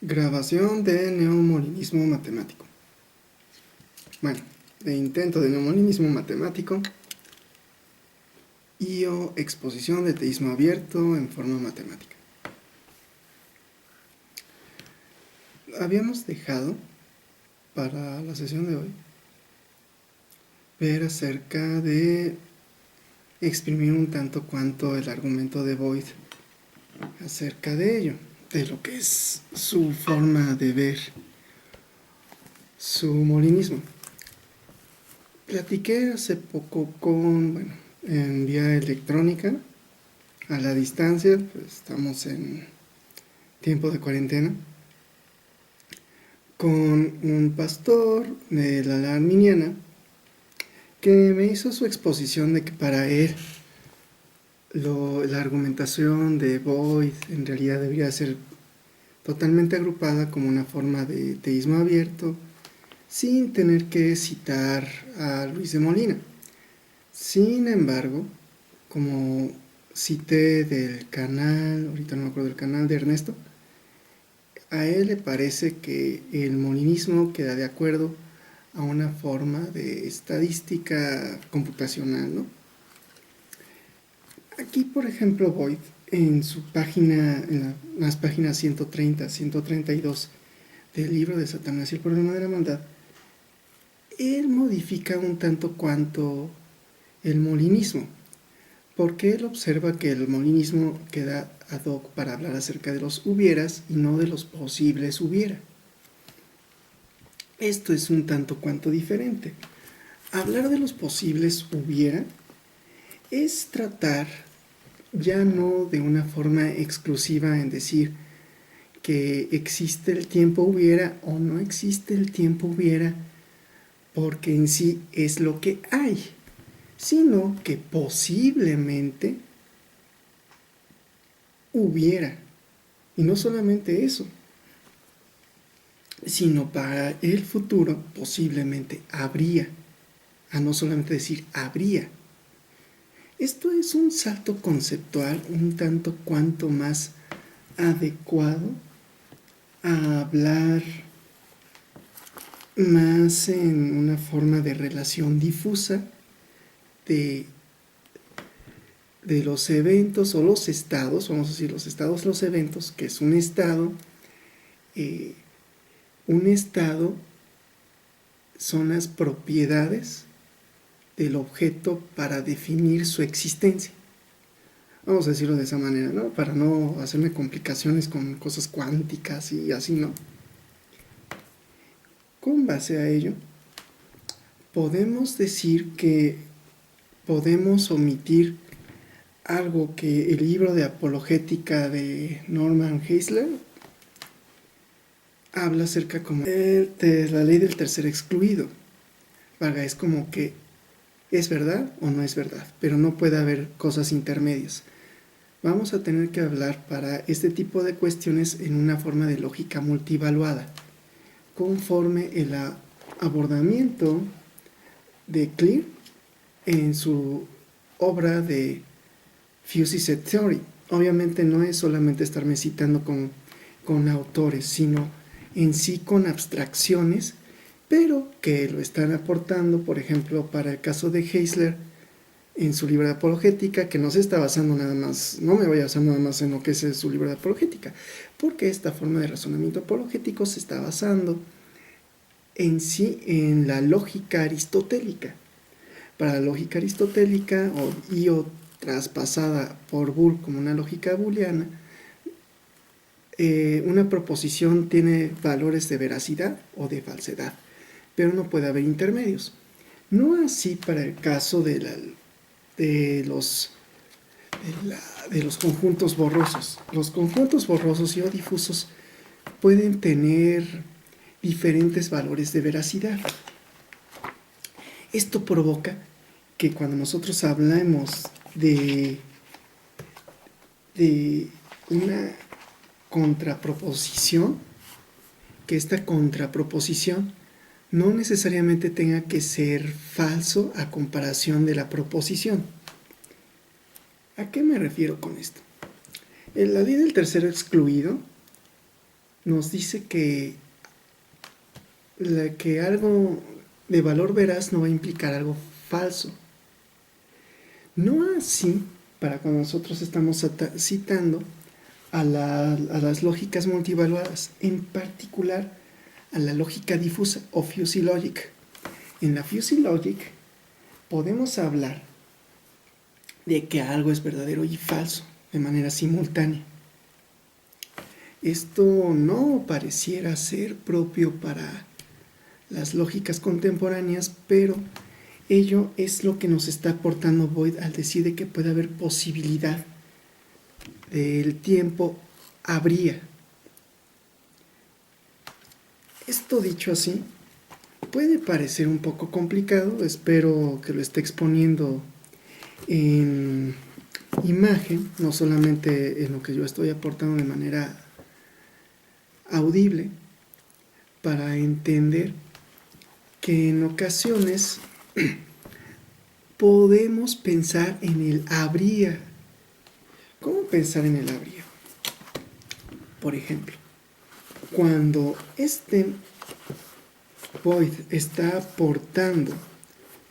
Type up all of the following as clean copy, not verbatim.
Grabación de neomolinismo matemático. Bueno, de intento de neomolinismo matemático y o exposición de teísmo abierto en forma matemática. Habíamos dejado para la sesión de hoy ver acerca de exprimir un tanto cuanto el argumento de Boyd acerca de ello, de lo que es su forma de ver su molinismo. Platiqué hace poco en vía electrónica, a la distancia, pues estamos en tiempo de cuarentena, con un pastor de la arminiana que me hizo su exposición de que para él la argumentación de Boyd en realidad debería ser totalmente agrupada como una forma de teísmo abierto, sin tener que citar a Luis de Molina. Sin embargo, como cité del canal, ahorita no me acuerdo del canal de Ernesto, a él le parece que el molinismo queda de acuerdo a una forma de estadística computacional, ¿no? Aquí, por ejemplo, Boyd, en su página, las páginas 130, 132 del libro de Satanás y el problema de la maldad, él modifica un tanto cuanto el molinismo, porque él observa que el molinismo queda ad hoc para hablar acerca de los hubieras y no de los posibles hubiera. Esto es un tanto cuanto diferente. Hablar de los posibles hubiera es tratar ya no de una forma exclusiva en decir que existe el tiempo hubiera o no existe el tiempo hubiera, porque en sí es lo que hay, sino que posiblemente hubiera. Y no solamente eso, sino para el futuro posiblemente habría, a no solamente decir habría. Esto es un salto conceptual un tanto cuanto más adecuado a hablar más en una forma de relación difusa de los eventos o los estados, vamos a decir los estados, los eventos, que es un estado son las propiedades del objeto para definir su existencia. Vamos a decirlo de esa manera, ¿no? Para no hacerme complicaciones con cosas cuánticas y así, ¿no? Con base a ello, podemos decir que podemos omitir algo que el libro de apologética de Norman Geisler habla acerca como de la ley del tercer excluido. Vaga, es como que es verdad o no es verdad, pero no puede haber cosas intermedias. Vamos a tener que hablar para este tipo de cuestiones en una forma de lógica multivaluada, conforme el abordamiento de Clear en su obra de Fuzzy Set Theory. Obviamente no es solamente estarme citando con autores, sino en sí con abstracciones, pero que lo están aportando, por ejemplo, para el caso de Geisler, en su libro de apologética, que no se está basando nada más, no me voy a basar nada más en lo que es su libro de apologética, porque esta forma de razonamiento apologético se está basando en sí en la lógica aristotélica. Para la lógica aristotélica, o traspasada por Boole como una lógica booleana, una proposición tiene valores de veracidad o de falsedad, pero no puede haber intermedios. No así para el caso de los conjuntos borrosos. Los conjuntos borrosos y o difusos pueden tener diferentes valores de veracidad. Esto provoca que cuando nosotros hablamos de una contraproposición, que esta contraproposición no necesariamente tenga que ser falso a comparación de la proposición. ¿A qué me refiero con esto? En la ley del tercero excluido nos dice que algo de valor veraz no va a implicar algo falso. No así para cuando nosotros estamos citando a las lógicas multivaluadas, en particular a la lógica difusa o fuzzy logic. En la fuzzy logic podemos hablar de que algo es verdadero y falso de manera simultánea. Esto no pareciera ser propio para las lógicas contemporáneas, pero ello es lo que nos está aportando Boyd al decir de que puede haber posibilidad del tiempo habría. Esto dicho así, puede parecer un poco complicado, espero que lo esté exponiendo en imagen, no solamente en lo que yo estoy aportando de manera audible, para entender que en ocasiones podemos pensar en el habría. ¿Cómo pensar en el habría? Por ejemplo, cuando Boyd está aportando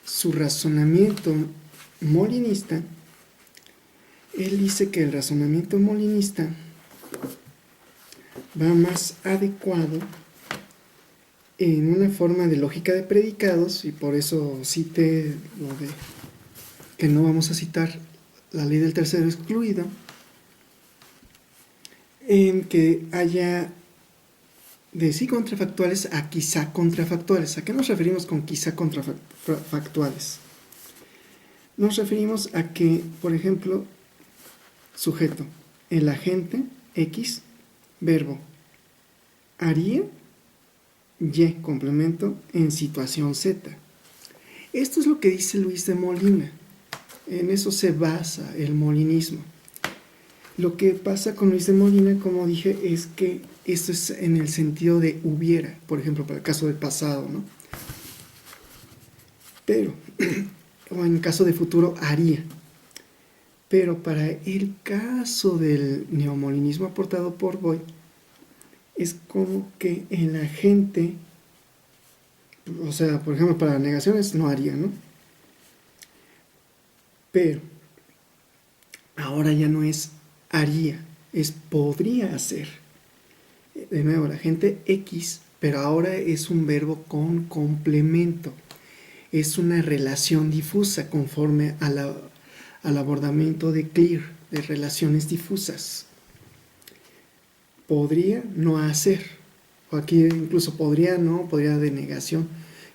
su razonamiento molinista, él dice que el razonamiento molinista va más adecuado en una forma de lógica de predicados, y por eso cité lo de que no vamos a citar la ley del tercero excluido, en que haya de sí contrafactuales a quizá contrafactuales. ¿A qué nos referimos con quizá contrafactuales? Nos referimos a que, por ejemplo, sujeto, el agente X, verbo, haría Y, complemento, en situación Z. Esto es lo que dice Luis de Molina. En eso se basa el molinismo. Lo que pasa con Luis de Molina, como dije, es que esto es en el sentido de hubiera, por ejemplo, para el caso del pasado, ¿no? Pero, o en caso de futuro, haría. Pero para el caso del neomolinismo aportado por Boyd, es como que el agente, o sea, por ejemplo, para negaciones no haría, ¿no? Pero ahora ya no es haría, es podría hacer. De nuevo, el agente X, pero ahora es un verbo con complemento. Es una relación difusa conforme al abordamiento de Clear, de relaciones difusas. Podría no hacer, o aquí incluso podría no, podría de negación,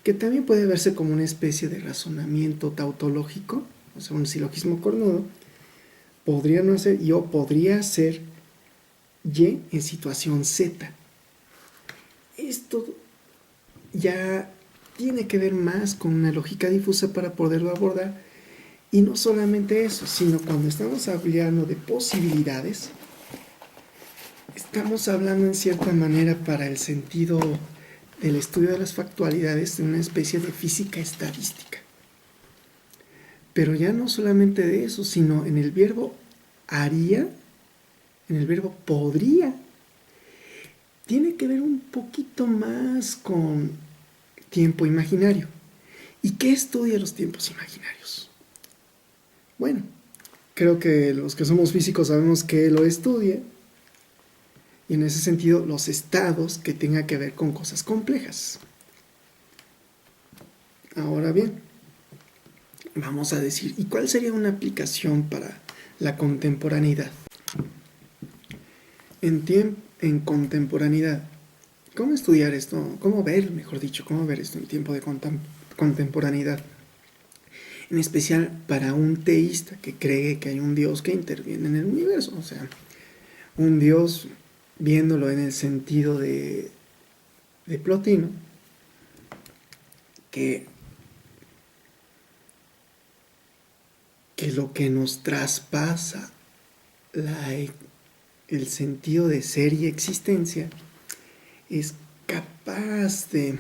que también puede verse como una especie de razonamiento tautológico, o sea, un silogismo cornudo. Podría no hacer, yo podría hacer Y en situación Z. Esto ya tiene que ver más con una lógica difusa para poderlo abordar, y no solamente eso, sino cuando estamos hablando de posibilidades, estamos hablando en cierta manera para el sentido del estudio de las factualidades de una especie de física estadística. Pero ya no solamente de eso, sino en el verbo haría, en el verbo podría, tiene que ver un poquito más con tiempo imaginario. ¿Y qué estudia los tiempos imaginarios? Bueno, creo que los que somos físicos sabemos que lo estudia, y en ese sentido los estados que tengan que ver con cosas complejas. Ahora bien, vamos a decir, ¿y cuál sería una aplicación para la contemporaneidad? En contemporaneidad, ¿cómo estudiar esto? ¿Cómo ver, mejor dicho, cómo ver esto en tiempo de contemporaneidad? En especial para un teísta que cree que hay un Dios que interviene en el universo, o sea, un Dios viéndolo en el sentido de Plotino, que lo que nos traspasa el sentido de ser y existencia es capaz de,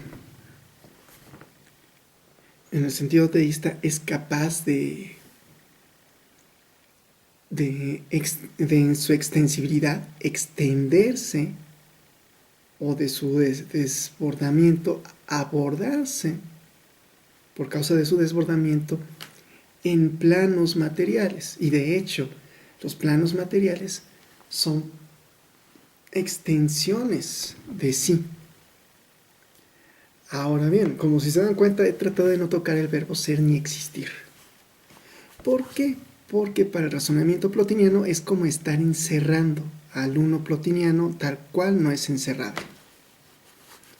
en el sentido teísta, es capaz de en su extensibilidad, extenderse o de su desbordamiento abordarse por causa de su desbordamiento en planos materiales. Y de hecho, los planos materiales son extensiones de sí. Ahora bien, como si se dan cuenta, he tratado de no tocar el verbo ser ni existir. ¿Por qué? Porque para el razonamiento plotiniano es como estar encerrando al uno plotiniano tal cual no es encerrable.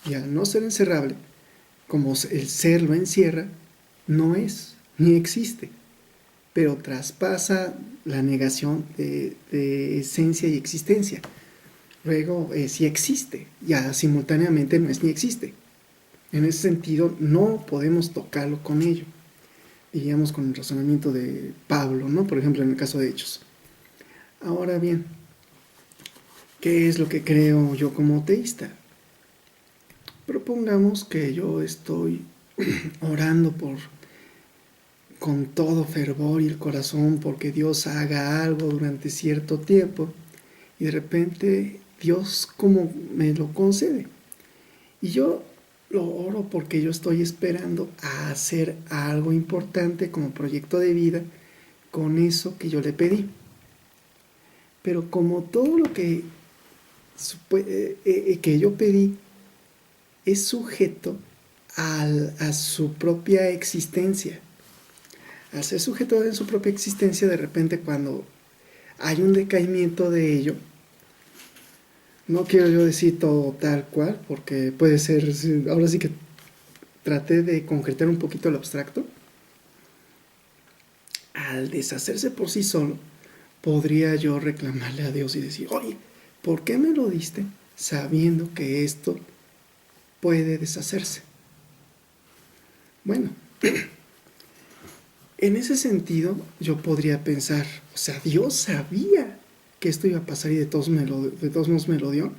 Y al no ser encerrable, como el ser lo encierra, no es ni existe, pero traspasa la negación de esencia y existencia. Luego, sí existe, ya simultáneamente no es ni existe. En ese sentido, no podemos tocarlo con ello. Diríamos con el razonamiento de Pablo, ¿no? Por ejemplo, en el caso de Hechos. Ahora bien, ¿qué es lo que creo yo como teísta? Propongamos que yo estoy orando con todo fervor y el corazón porque Dios haga algo durante cierto tiempo y de repente Dios como me lo concede. Y yo lo oro porque yo estoy esperando a hacer algo importante como proyecto de vida con eso que yo le pedí. Pero como todo lo que yo pedí es sujeto a su propia existencia. Al ser sujeto a su propia existencia, de repente cuando hay un decaimiento de ello, no quiero yo decir todo tal cual, porque puede ser, ahora sí que traté de concretar un poquito el abstracto. Al deshacerse por sí solo, podría yo reclamarle a Dios y decir, oye, ¿por qué me lo diste sabiendo que esto puede deshacerse? Bueno, en ese sentido yo podría pensar, o sea, Dios sabía que esto iba a pasar y de todos modos me lo dio.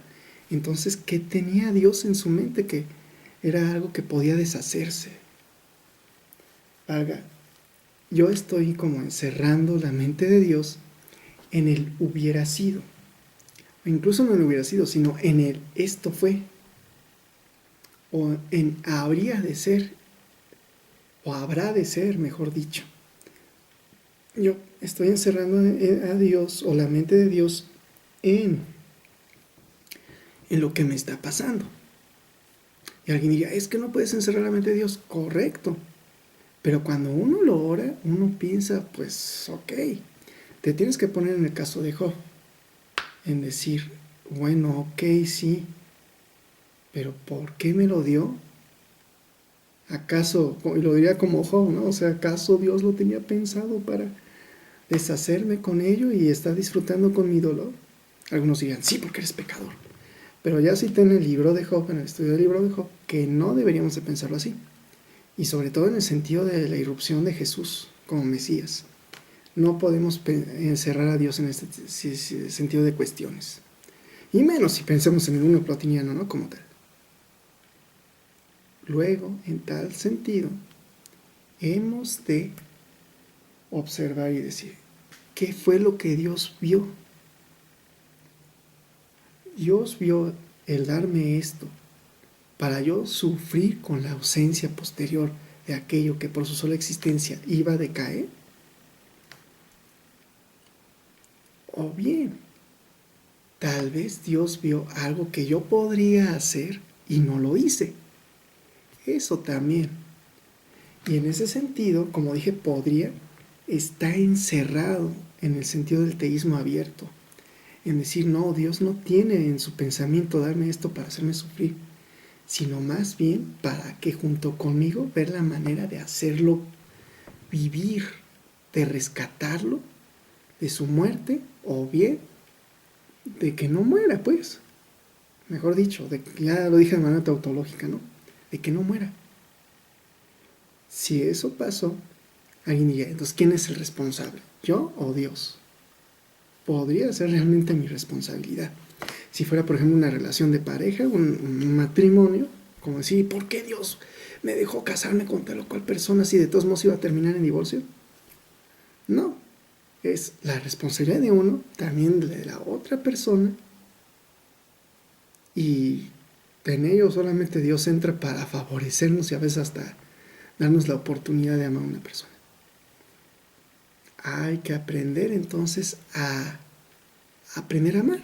Entonces, ¿qué tenía Dios en su mente que era algo que podía deshacerse? Haga, yo estoy como encerrando la mente de Dios en el hubiera sido. O incluso no en el hubiera sido, sino en el esto fue. O en habría de ser. O habrá de ser, mejor dicho. Yo estoy encerrando a Dios o la mente de Dios en lo que me está pasando. Y alguien diría, es que no puedes encerrar la mente de Dios. Correcto. Pero cuando uno lo ora, uno piensa, pues, ok, te tienes que poner en el caso de Job, en decir, bueno, ok, sí, pero ¿por qué me lo dio? ¿Acaso, y lo diría como Job, ¿no? O sea, ¿acaso Dios lo tenía pensado para deshacerme con ello y está disfrutando con mi dolor? Algunos dirían, sí, porque eres pecador. Pero ya cité en el libro de Job, en el estudio del libro de Job, que no deberíamos de pensarlo así. Y sobre todo en el sentido de la irrupción de Jesús como Mesías. No podemos encerrar a Dios en este sentido de cuestiones. Y menos si pensamos en el uno plotiniano, ¿no? Como tal. Luego, en tal sentido, hemos de observar y decir, ¿qué fue lo que Dios vio? Dios vio el darme esto para yo sufrir con la ausencia posterior de aquello que por su sola existencia iba a decaer. O bien, tal vez Dios vio algo que yo podría hacer y no lo hice. Eso también. Y en ese sentido, como dije, podría, está encerrado en el sentido del teísmo abierto. En decir, no, Dios no tiene en su pensamiento darme esto para hacerme sufrir, sino más bien para que junto conmigo ver la manera de hacerlo vivir, de rescatarlo de su muerte o bien de que no muera, pues. Mejor dicho, ya lo dije de manera tautológica, ¿no? De que no muera. Si eso pasó, alguien diría, entonces, ¿quién es el responsable? ¿Yo o Dios? Podría ser realmente mi responsabilidad. Si fuera, por ejemplo, una relación de pareja, un matrimonio, como decir, ¿por qué Dios me dejó casarme con tal o cual persona si de todos modos iba a terminar en divorcio? No, es la responsabilidad de uno, también de la otra persona, y En ello solamente Dios entra para favorecernos y a veces hasta darnos la oportunidad de amar a una persona. Hay que aprender entonces a aprender a amar.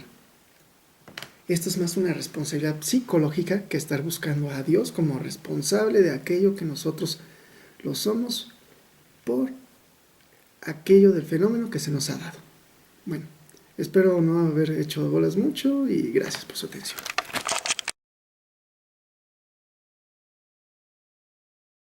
Esto es más una responsabilidad psicológica que estar buscando a Dios como responsable de aquello que nosotros lo somos por aquello del fenómeno que se nos ha dado. Bueno, espero no haber hecho bolas mucho y gracias por su atención.